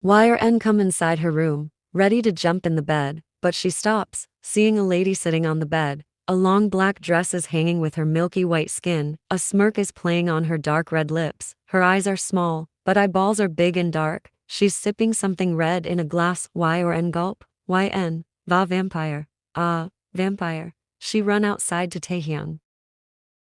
Y or N come inside her room, ready to jump in the bed, but she stops, seeing a lady sitting on the bed. A long black dress is hanging with her milky white skin, a smirk is playing on her dark red lips, her eyes are small, but eyeballs are big and dark. She's sipping something red in a glass. Y or N gulp. YN, va vampire. Ah, vampire. She run outside to Taehyung.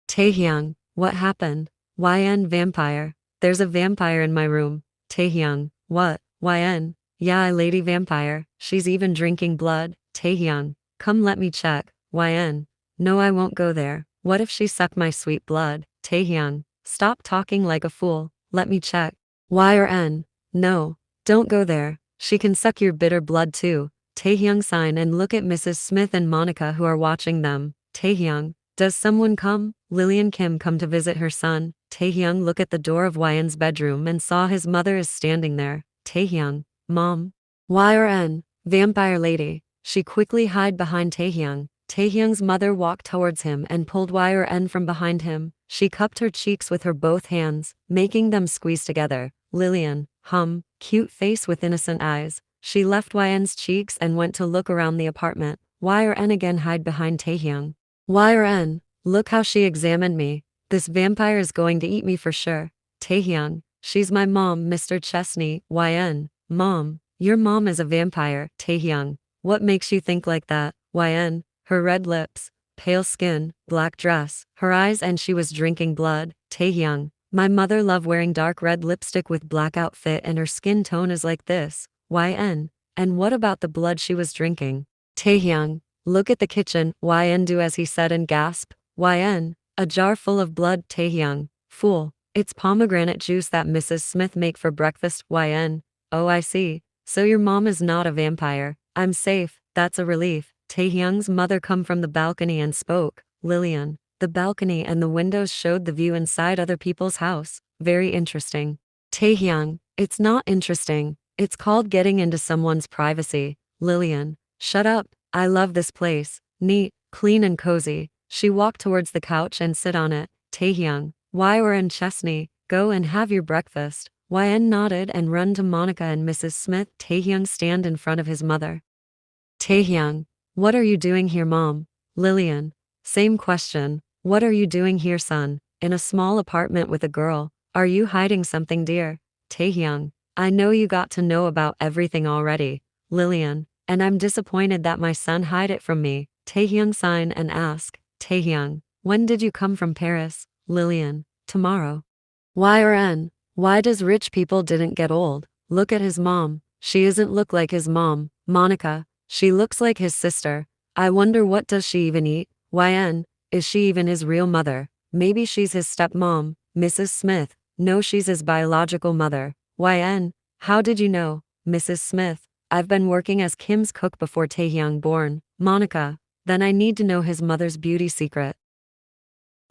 Taehyung, what happened? YN vampire. There's a vampire in my room. Taehyung, what? YN, yeah, a lady vampire. She's even drinking blood. Taehyung, come let me check. YN, no, I won't go there. What if she sucked my sweet blood? Taehyung, stop talking like a fool. Let me check. Y or N, no, don't go there. She can suck your bitter blood too. Taehyung sign and look at Mrs. Smith and Monica who are watching them. Taehyung, does someone come? Lillian Kim come to visit her son. Taehyung look at the door of YN's bedroom and saw his mother is standing there. Taehyung, mom. Y or N, vampire lady. She quickly hide behind Taehyung. Taehyung's mother walked towards him and pulled Y or N from behind him. She cupped her cheeks with her both hands, making them squeeze together. Lillian, cute face with innocent eyes. She left YN's cheeks and went to look around the apartment. Y or N again hide behind Taehyung. Y or N, look how she examined me. This vampire is going to eat me for sure. Taehyung, she's my mom, Mr. Chesney. YN, mom, your mom is a vampire. Taehyung, what makes you think like that? YN, her red lips, pale skin, black dress, her eyes, and she was drinking blood. Taehyung, my mother loved wearing dark red lipstick with black outfit and her skin tone is like this. YN, and what about the blood she was drinking? Taehyung, look at the kitchen. YN do as he said and gasp. YN, a jar full of blood. Taehyung, fool, it's pomegranate juice that Mrs. Smith make for breakfast. YN, oh I see, so your mom is not a vampire. I'm safe, that's a relief. Taehyung's mother come from the balcony and spoke. Lillian, the balcony and the windows showed the view inside other people's house. Very interesting. Taehyung, it's not interesting. It's called getting into someone's privacy. Lillian, shut up. I love this place. Neat, clean and cozy. She walked towards the couch and sit on it. Taehyung, Y or N Chesney, go and have your breakfast. YN nodded and run to Monica and Mrs. Smith. Taehyung stand in front of his mother. Taehyung, what are you doing here, mom? Lillian, same question. What are you doing here, son? In a small apartment with a girl. Are you hiding something, dear? Taehyung, I know you got to know about everything already. Lillian, and I'm disappointed that my son hide it from me. Taehyung sign and ask. Taehyung, when did you come from Paris? Lillian, tomorrow. Y or N, why does rich people didn't get old? Look at his mom. She isn't look like his mom. Monica, she looks like his sister. I wonder what does she even eat? YN, is she even his real mother? Maybe she's his stepmom. Mrs. Smith, no, she's his biological mother. YN, how did you know? Mrs. Smith, I've been working as Kim's cook before Taehyung born. Monica, then I need to know his mother's beauty secret.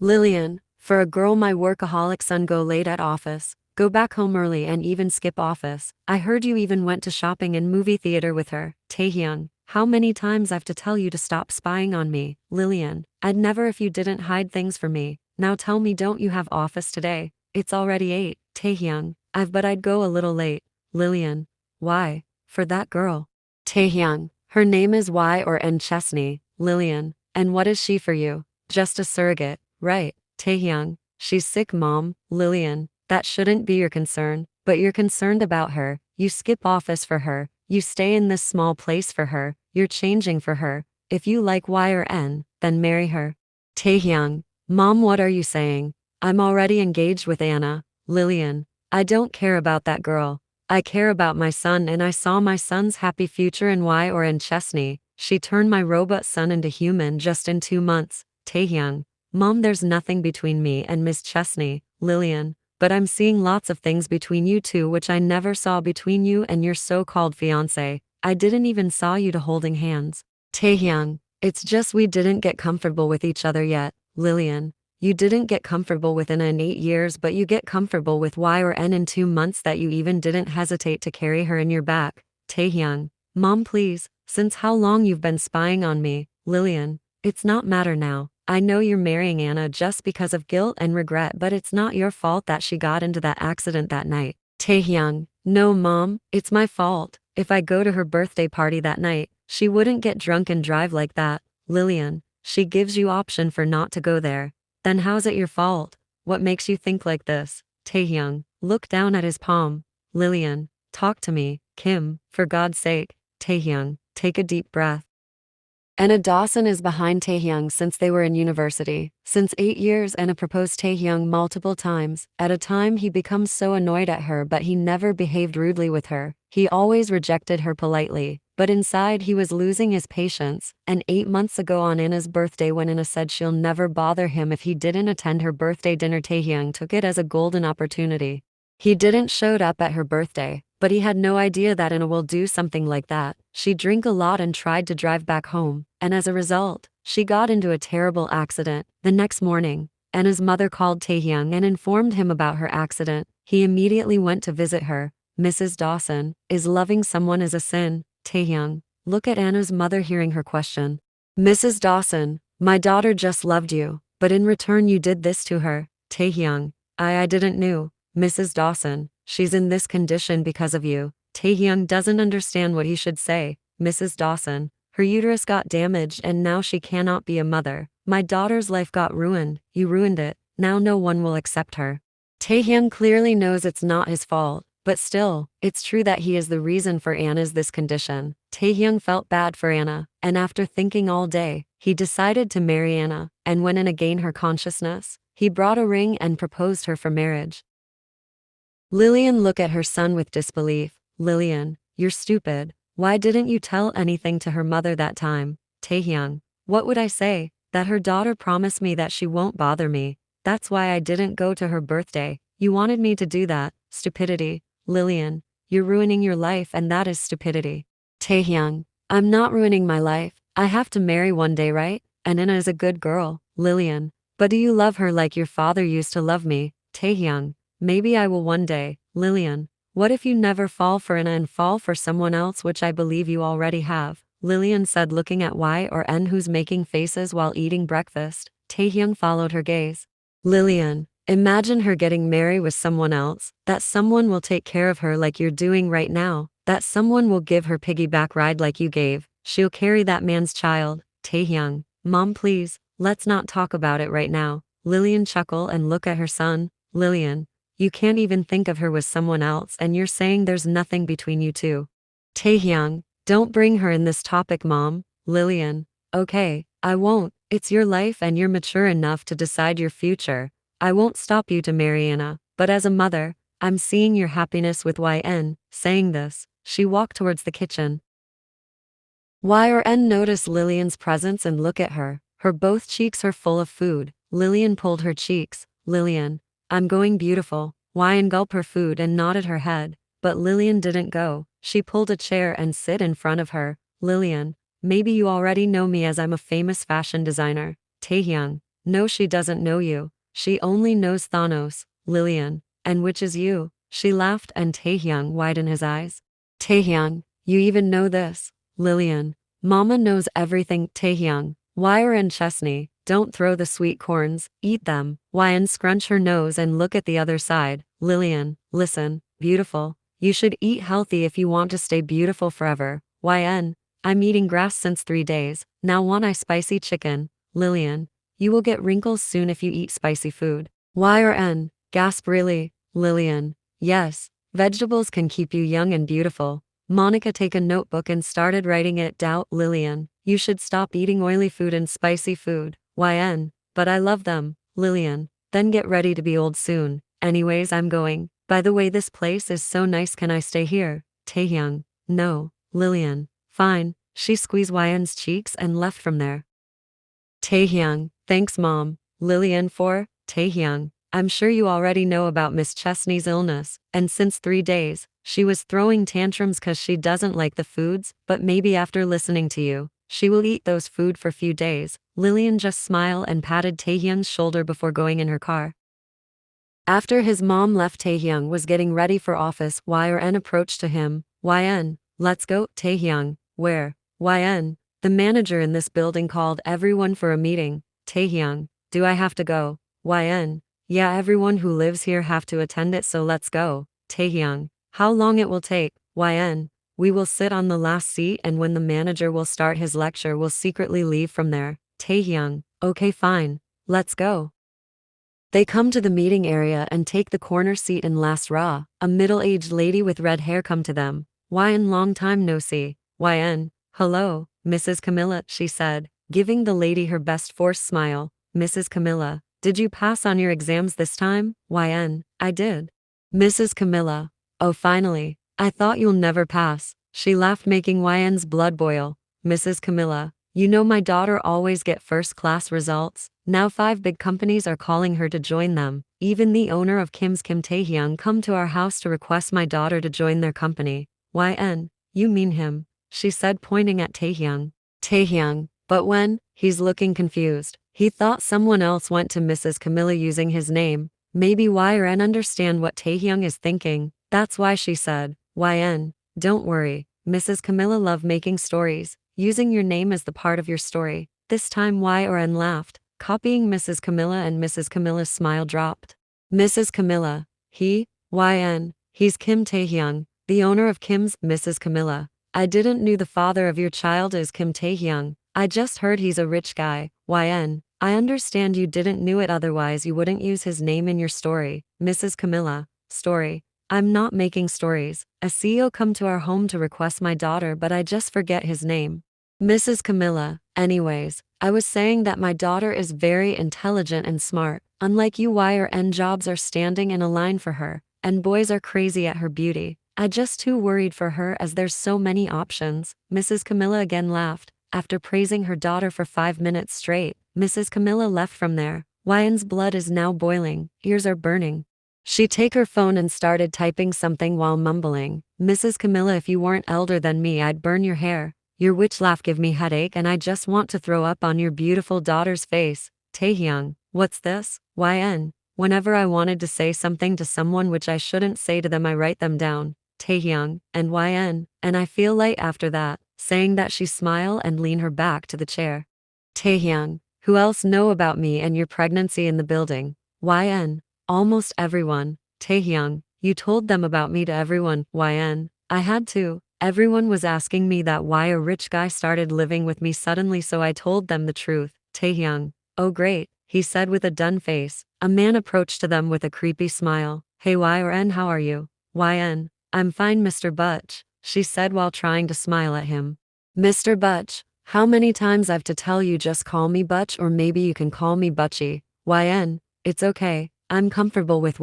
Lillian, for a girl my workaholic son go late at office, go back home early and even skip office. I heard you even went to shopping and movie theater with her. Taehyung, how many times I've to tell you to stop spying on me? Lillian, I'd never if you didn't hide things from me. Now tell me, don't you have office today? It's already 8. Taehyung, but I'd go a little late. Lillian, why? For that girl. Taehyung, her name is Y or N Chesney. Lillian, and what is she for you? Just a surrogate, right? Taehyung, she's sick, mom. Lillian, that shouldn't be your concern, but you're concerned about her. You skip office for her. You stay in this small place for her. You're changing for her. If you like Y or N, then marry her. Taehyung, mom, what are you saying? I'm already engaged with Anna. Lillian, I don't care about that girl. I care about my son, and I saw my son's happy future in Y or N Chesney. She turned my robot son into human just in 2 months. Taehyung, mom, there's nothing between me and Miss Chesney. Lillian, but I'm seeing lots of things between you two which I never saw between you and your so-called fiancé. I didn't even saw you two holding hands. Taehyung, it's just we didn't get comfortable with each other yet. Lillian, you didn't get comfortable with Anna in 8 years, but you get comfortable with Y or N in 2 months that you even didn't hesitate to carry her in your back. Taehyung, mom, please, since how long you've been spying on me? Lillian, it's not matter now. I know you're marrying Anna just because of guilt and regret, but it's not your fault that she got into that accident that night. Taehyung, No, Mom, it's my fault. If I go to her birthday party that night, she wouldn't get drunk and drive like that. Lillian, she gives you option for not to go there. Then how's it your fault? What makes you think like this? Taehyung, look down at his palm. Lillian, talk to me. Kim, for God's sake. Taehyung, take a deep breath. Anna Dawson is behind Taehyung since they were in university. Since 8 years, Anna proposed Taehyung multiple times. At a time, he becomes so annoyed at her, but he never behaved rudely with her. He always rejected her politely. But inside, he was losing his patience. And 8 months ago on Anna's birthday, when Anna said she'll never bother him if he didn't attend her birthday dinner, Taehyung took it as a golden opportunity. He didn't showed up at her birthday, but he had no idea that Anna will do something like that. She drank a lot and tried to drive back home, and as a result, she got into a terrible accident. The next morning, Anna's mother called Taehyung and informed him about her accident. He immediately went to visit her. Mrs. Dawson, is loving someone is a sin? Taehyung, look at Anna's mother hearing her question. Mrs. Dawson, my daughter just loved you, but in return you did this to her. Taehyung, I didn't know. Mrs. Dawson, she's in this condition because of you. Taehyung doesn't understand what he should say. Mrs. Dawson, her uterus got damaged and now she cannot be a mother. My daughter's life got ruined. You ruined it. Now no one will accept her. Taehyung clearly knows it's not his fault, but still, it's true that he is the reason for Anna's this condition. Taehyung felt bad for Anna, and after thinking all day, he decided to marry Anna, and when Anna gained her consciousness, he brought a ring and proposed her for marriage. Lillian looked at her son with disbelief. Lillian, you're stupid. Why didn't you tell anything to her mother that time? Taehyung, what would I say? That her daughter promised me that she won't bother me. That's why I didn't go to her birthday. You wanted me to do that. Stupidity. Lillian, you're ruining your life and that is stupidity. Taehyung, I'm not ruining my life. I have to marry one day, right? And Anna is a good girl. Lillian, but do you love her like your father used to love me? Taehyung, maybe I will one day. Lillian, what if you never fall for Anna and fall for someone else, which I believe you already have? Lillian said, looking at Y or N, who's making faces while eating breakfast. Taehyung followed her gaze. Lillian, imagine her getting married with someone else. That someone will take care of her like you're doing right now. That someone will give her piggyback ride like you gave. She'll carry that man's child. Taehyung, Mom, please, let's not talk about it right now. Lillian chuckled and looked at her son. Lillian, you can't even think of her with someone else and you're saying there's nothing between you two. Taehyung, don't bring her in this topic, Mom. Lillian, okay, I won't. It's your life and you're mature enough to decide your future. I won't stop you to marry Anna, but as a mother, I'm seeing your happiness with YN. Saying this, she walked towards the kitchen. Y or N noticed Lillian's presence and look at her. Her both cheeks are full of food. Lillian pulled her cheeks. Lillian, I'm going, beautiful. Y gulped her food and nodded her head, but Lillian didn't go. She pulled a chair and sit in front of her. Lillian, maybe you already know me as I'm a famous fashion designer. Taehyung, no, she doesn't know you. She only knows Thanos. Lillian, and which is you? She laughed and Taehyung widened his eyes. Taehyung, you even know this? Lillian, Mama knows everything. Taehyung, Wire and Chesney, don't throw the sweet corns, eat them. Yn scrunch her nose and look at the other side. Lillian, listen, beautiful. You should eat healthy if you want to stay beautiful forever. Yn, I'm eating grass since 3 days. Now want I spicy chicken. Lillian, you will get wrinkles soon if you eat spicy food. Y or N, gasp, really? Lillian, yes, vegetables can keep you young and beautiful. Monica take a notebook and started writing it down. Lillian, you should stop eating oily food and spicy food. Yn, but I love them. Lillian, then get ready to be old soon. Anyways, I'm going. By the way, this place is so nice, can I stay here? Taehyung, no. Lillian, fine. She squeezedYn's cheeks and left from there. Taehyung, thanks, Mom. Lillian, for Taehyung, I'm sure you already know about Miss Chesney's illness, and since 3 days, she was throwing tantrums cause she doesn't like the foods, but maybe after listening to you, she will eat those food for few days. Lillian just smiled and patted Taehyung's shoulder before going in her car. After his mom left, Taehyung was getting ready for office. Yn approached to him. Yn, let's go. Taehyung, where? Yn, the manager in this building called everyone for a meeting. Taehyung, do I have to go? Yn, yeah, everyone who lives here have to attend it, so let's go. Taehyung, How long it will take, YN. We will sit on the last seat and when the manager will start his lecture we'll secretly leave from there. Taehyung, okay fine. Let's go. They come to the meeting area and take the corner seat in last row. A middle-aged lady with red hair come to them. YN, long time no see. YN, hello, Mrs. Camilla, she said, giving the lady her best forced smile. Mrs. Camilla, did you pass on your exams this time? YN, I did. Mrs. Camilla, oh finally, I thought you'll never pass. She laughed making YN's blood boil. Mrs. Camilla, you know my daughter always get first-class results. Now 5 big companies are calling her to join them. Even the owner of Kim's Kim Taehyung come to our house to request my daughter to join their company. YN, you mean him? She said pointing at Taehyung. Taehyung, but when? He's looking confused. He thought someone else went to Mrs. Camilla using his name. Maybe Y or N understand what Taehyung is thinking. That's why she said, YN, don't worry. Mrs. Camilla love making stories. Using your name as the part of your story. This time Y or N laughed, copying Mrs. Camilla and Mrs. Camilla's smile dropped. Mrs. Camilla, YN, he's Kim Taehyung, the owner of Kim's. Mrs. Camilla, I didn't knew the father of your child is Kim Taehyung. I just heard he's a rich guy. YN, I understand you didn't knew it otherwise you wouldn't use his name in your story. Mrs. Camilla, story. I'm not making stories. A CEO come to our home to request my daughter but I just forget his name. Mrs. Camilla, anyways, I was saying that my daughter is very intelligent and smart. Unlike you Y or N jobs are standing in a line for her, and boys are crazy at her beauty. I just too worried for her as there's so many options. Mrs. Camilla again laughed. After praising her daughter for 5 minutes straight, Mrs. Camilla left from there. YN's blood is now boiling, ears are burning. She take her phone and started typing something while mumbling. Mrs. Camilla, if you weren't elder than me I'd burn your hair. Your witch laugh give me headache and I just want to throw up on your beautiful daughter's face. Taehyung, what's this? YN, whenever I wanted to say something to someone which I shouldn't say to them I write them down. Taehyung, and YN, and I feel light after that. Saying that she smile and lean her back to the chair. Taehyung, who else know about me and your pregnancy in the building? YN, almost everyone. Taehyung, you told them about me to everyone. YN, I had to. Everyone was asking me that why a rich guy started living with me suddenly so I told them the truth. Taehyung, oh great, he said with a done face. A man approached to them with a creepy smile. Hey Y or N, how are you? YN, I'm fine Mr. Butch, she said while trying to smile at him. Mr. Butch, how many times I've to tell you just call me Butch or maybe you can call me Butchie. YN, it's okay, I'm comfortable with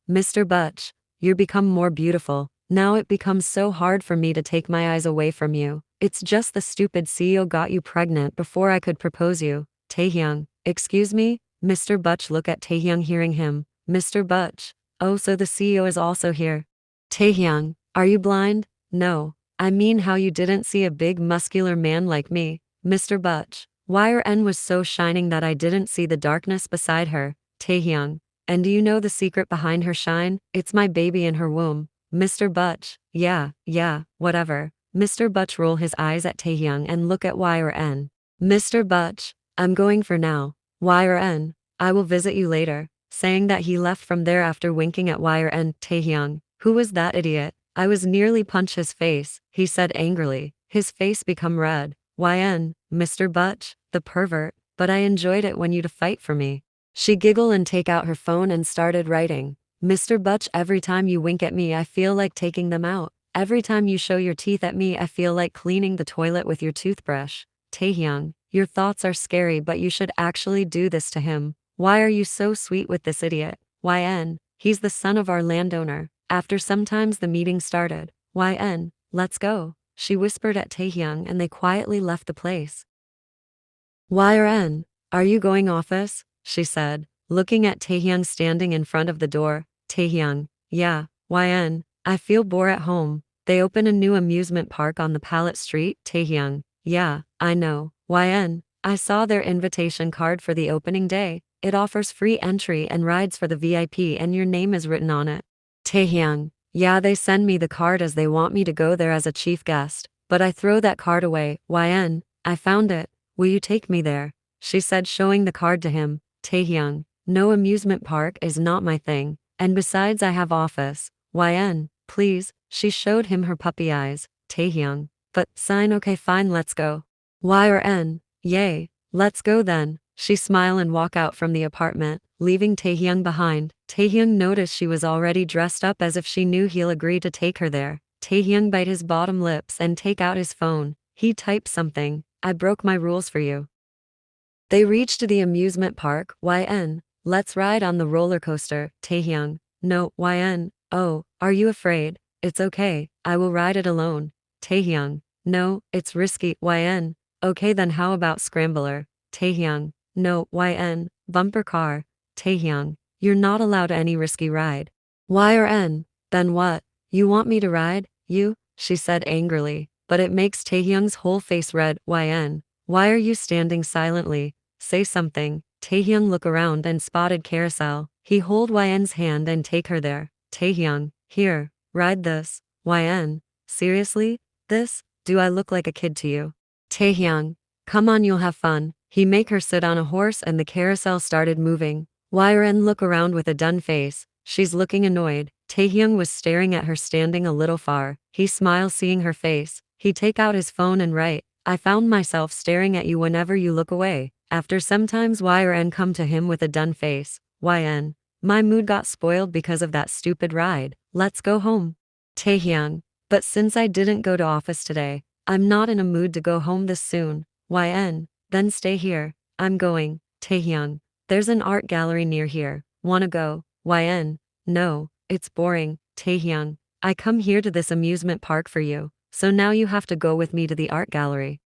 Mr. Butch, you're become more beautiful. Now it becomes so hard for me to take my eyes away from you. It's just the stupid CEO got you pregnant before I could propose you. Taehyung, excuse me? Mr. Butch look at Taehyung hearing him. Mr. Butch, oh so the CEO is also here. Taehyung, are you blind? No, I mean how you didn't see a big muscular man like me. Mr. Butch, Y or N was so shining that I didn't see the darkness beside her. Taehyung, and do you know the secret behind her shine? It's my baby in her womb. Mr. Butch, yeah, whatever. Mr. Butch roll his eyes at Taehyung and look at Y or N. Mr. Butch, I'm going for now. Y or N, I will visit you later. Saying that he left from there after winking at Y or N. Taehyung, who was that idiot? I was nearly punch his face, he said angrily. His face become red. YN, Mr. Butch, the pervert, but I enjoyed it when you to fight for me. She giggled and take out her phone and started writing. Mr. Butch, every time you wink at me I feel like taking them out. Every time you show your teeth at me I feel like cleaning the toilet with your toothbrush. Taehyung, your thoughts are scary but you should actually do this to him. Why are you so sweet with this idiot? YN, he's the son of our landowner. After sometimes the meeting started. YN, let's go, she whispered at Taehyung and they quietly left the place. YN, are you going office? She said, looking at Taehyung standing in front of the door. Taehyung, yeah. YN, I feel bored at home. They open a new amusement park on the Palette Street. Taehyung, yeah, I know. YN, I saw their invitation card for the opening day. It offers free entry and rides for the VIP and your name is written on it. Taehyung, yeah, they send me the card as they want me to go there as a chief guest, but I throw that card away. YN, I found it. Will you take me there? She said, showing the card to him. Taehyung, no, amusement park is not my thing, and besides I have office. YN, please, She showed him her puppy eyes. Taehyung. But, sign okay fine let's go. Y or N? Yay. Let's go then. She smiled and walked out from the apartment, leaving Taehyung behind. Taehyung noticed she was already dressed up as if she knew he'll agree to take her there. Taehyung bite his bottom lips and take out his phone. He typed something. I broke my rules for you. They reached the amusement park. YN. Let's ride on the roller coaster. Taehyung. No, YN. Oh, are you afraid? It's okay, I will ride it alone. Taehyung. No, it's risky. YN. Okay then how about Scrambler? Taehyung. No, YN. Bumper car. Taehyung. You're not allowed any risky ride. Y or N? Then what? You want me to ride? You? She said angrily, but it makes Taehyung's whole face red. YN. Why are you standing silently? Say something. Taehyung look around and spotted Carousel. He hold YN's hand and take her there. Taehyung. Here, ride this. YN. Seriously? This? Do I look like a kid to you? Taehyung. Come on you'll have fun. He make her sit on a horse and the carousel started moving. YN look around with a done face. She's looking annoyed. Taehyung was staring at her standing a little far. He smiles seeing her face. He take out his phone and write, I found myself staring at you whenever you look away. After sometimes YN come to him with a done face. YN. My mood got spoiled because of that stupid ride. Let's go home. Taehyung. But since I didn't go to office today, I'm not in a mood to go home this soon. YN. Then stay here. I'm going. Taehyung. There's an art gallery near here. Wanna go? YN. No, it's boring. Taehyung. I come here to this amusement park for you, so now you have to go with me to the art gallery.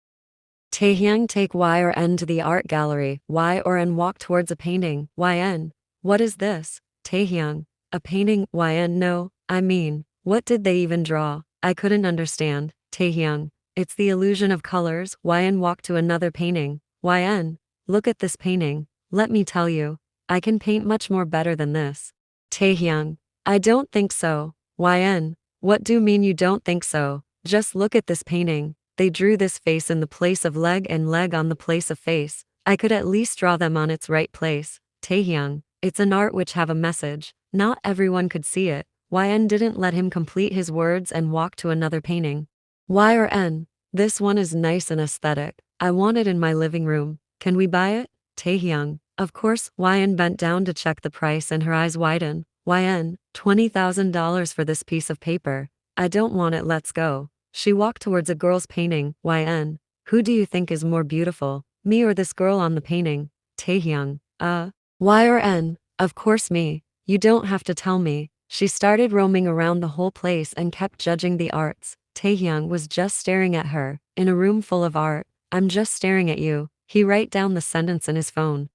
Taehyung take Y or N to the art gallery. Y or N walk towards a painting. YN. What is this? Taehyung. A painting. YN. No, I mean, what did they even draw? I couldn't understand. Taehyung. It's the illusion of colors. YN walk to another painting. YN. Look at this painting. Let me tell you, I can paint much more better than this. Taehyung. I don't think so. YN. What do you mean you don't think so? Just look at this painting. They drew this face in the place of leg and leg on the place of face. I could at least draw them on its right place. Taehyung. It's an art which have a message. Not everyone could see it. YN didn't let him complete his words and walked to another painting. Y or N. This one is nice and aesthetic. I want it in my living room. Can we buy it? Taehyung. Of course. YN bent down to check the price and her eyes widen. YN. $20,000 for this piece of paper. I don't want it. Let's go. She walked towards a girl's painting. YN. Who do you think is more beautiful, me or this girl on the painting? Taehyung. Y or N. Of course me. You don't have to tell me. She started roaming around the whole place and kept judging the arts. Taehyung was just staring at her. In a room full of art. I'm just staring at you. He write down the sentence in his phone.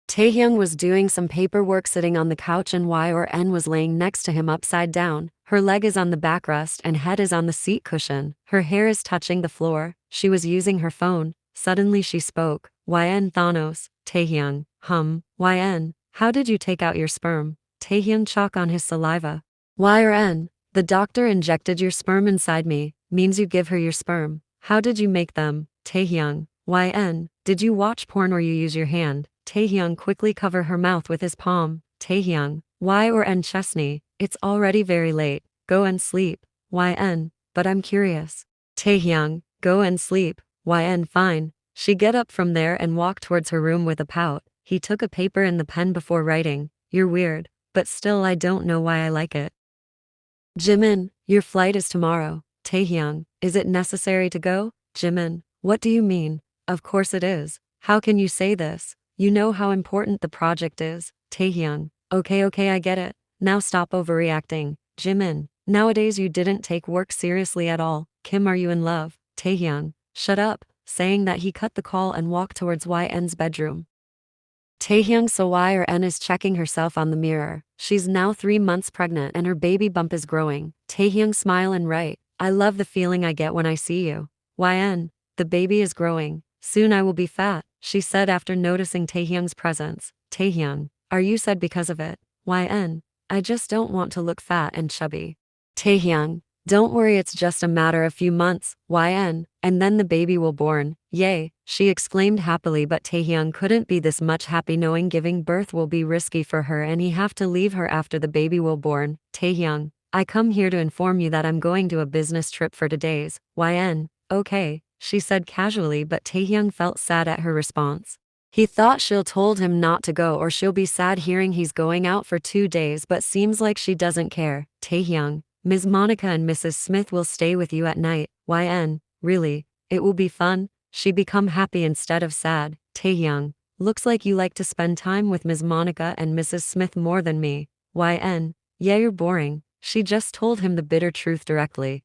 Taehyung was doing some paperwork sitting on the couch and Y or N was laying next to him upside down. Her leg is on the backrest and head is on the seat cushion. Her hair is touching the floor. She was using her phone. Suddenly she spoke. YN Thanos. Taehyung. YN. How did you take out your sperm? Taehyung chalk on his saliva. Y or N. The doctor injected your sperm inside me. Means you give her your sperm. How did you make them? Taehyung. YN. Did you watch porn or you use your hand? Taehyung quickly cover her mouth with his palm. Taehyung. Y or N Chesney. It's already very late. Go and sleep. YN. But I'm curious. Taehyung. Go and sleep. YN. Fine. She get up from there and walked towards her room with a pout. He took a paper and the pen before writing. You're weird. But still I don't know why I like it. Jimin. Your flight is tomorrow. Taehyung. Is it necessary to go? Jimin. What do you mean? Of course it is. How can you say this? You know how important the project is. Taehyung. Okay I get it. Now stop overreacting. Jimin. Nowadays you didn't take work seriously at all. Kim, are you in love? Taehyung. Shut up. Saying that he cut the call and walked towards YN's bedroom. Taehyung saw Y or N is checking herself on the mirror. She's now 3 months pregnant and her baby bump is growing. Taehyung smile and write, I love the feeling I get when I see you. YN. The baby is growing. Soon I will be fat, she said after noticing Taehyung's presence. Taehyung. Are you sad because of it? YN. I just don't want to look fat and chubby. Taehyung. Don't worry, it's just a matter of few months. YN. And then the baby will born. Yay, she exclaimed happily, but Taehyung couldn't be this much happy knowing giving birth will be risky for her and he have to leave her after the baby will born. Taehyung. I come here to inform you that I'm going to a business trip for 2 days. YN. Okay, she said casually, but Taehyung felt sad at her response. He thought she'll told him not to go or she'll be sad hearing he's going out for 2 days, but seems like she doesn't care. Taehyung, Ms. Monica and Mrs. Smith will stay with you at night. YN. Really? It will be fun? She become happy instead of sad. Taehyung, looks like you like to spend time with Ms. Monica and Mrs. Smith more than me. YN. Yeah, you're boring. She just told him the bitter truth directly.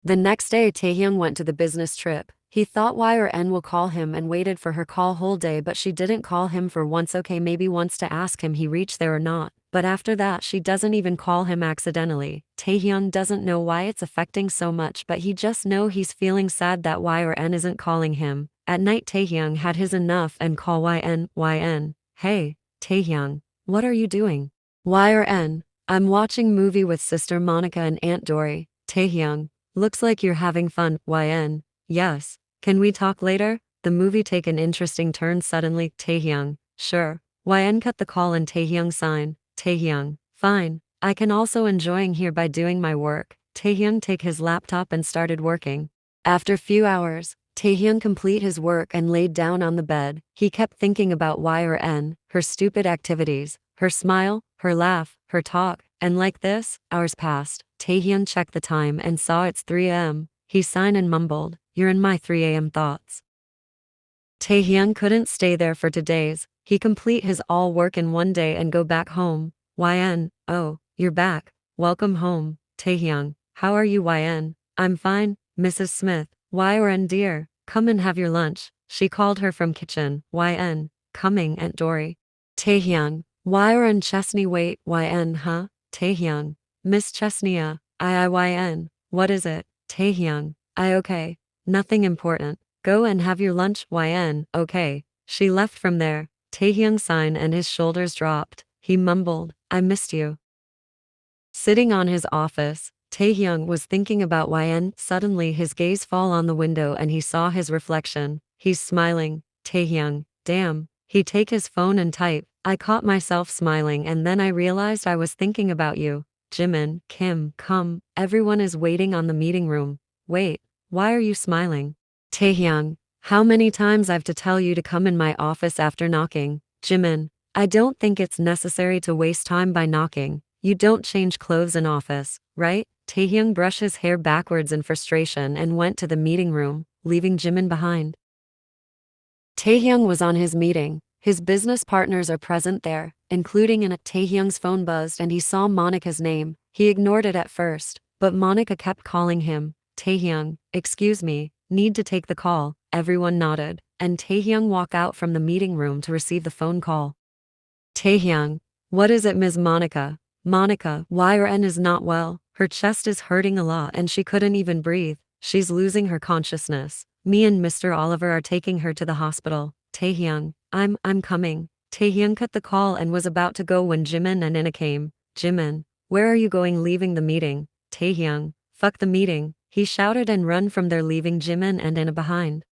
The next day Taehyung went to the business trip. He thought Y or N will call him and waited for her call whole day, but she didn't call him for once. Okay, maybe wants to ask him he reached there or not, but after that she doesn't even call him accidentally. Taehyung doesn't know why it's affecting so much, but he just know he's feeling sad that Y or N isn't calling him. At night Taehyung had his enough and call YN. Hey, Taehyung, what are you doing? Y or N, I'm watching movie with Sister Monica and Aunt Dory. Taehyung, looks like you're having fun. YN, yes. Can we talk later? The movie take an interesting turn suddenly. Taehyung, sure. YN cut the call and Taehyung sign. Taehyung, fine. I can also enjoying here by doing my work. Taehyung take his laptop and started working. After few hours, Taehyung complete his work and laid down on the bed. He kept thinking about Y or N, her stupid activities, her smile, her laugh, her talk, and like this, hours passed. Taehyung checked the time and saw it's 3 a.m. He sighed and mumbled, you're in my 3 a.m. thoughts. Taehyung couldn't stay there for 2 days. He complete his all work in 1 day and go back home. YN, oh, you're back. Welcome home. Taehyung, how are you? YN, I'm fine, Mrs. Smith. Y or N dear, come and have your lunch. She called her from kitchen. YN, coming, Aunt Dory. Taehyung, Y or N Chesney wait. YN, huh? Taehyung, Miss Chesney, YN, what is it? Taehyung, okay. Nothing important. Go and have your lunch. YN, okay. She left from there. Taehyung sighed and his shoulders dropped. He mumbled, I missed you. Sitting on his office, Taehyung was thinking about YN. Suddenly his gaze fall on the window and he saw his reflection. He's smiling. Taehyung, damn. He take his phone and type, I caught myself smiling and then I realized I was thinking about you. Jimin, Kim, come, everyone is waiting on the meeting room. Wait, why are you smiling? Taehyung, how many times I've to tell you to come in my office after knocking? Jimin, I don't think it's necessary to waste time by knocking. You don't change clothes in office, right? Taehyung brushed his hair backwards in frustration and went to the meeting room, leaving Jimin behind. Taehyung was on his meeting. His business partners are present there, including in Taehyung's phone buzzed and he saw Monica's name. He ignored it at first, but Monica kept calling him. Taehyung, excuse me, need to take the call. Everyone nodded, and Taehyung walked out from the meeting room to receive the phone call. Taehyung, what is it, Ms. Monica? Monica, Y or N is not well. Her chest is hurting a lot and she couldn't even breathe. She's losing her consciousness. Me and Mr. Oliver are taking her to the hospital. Taehyung, I'm coming. Taehyung cut the call and was about to go when Jimin and Ina came. Jimin, where are you going leaving the meeting? Taehyung, fuck the meeting. He shouted and run from there leaving Jimin and Ina behind.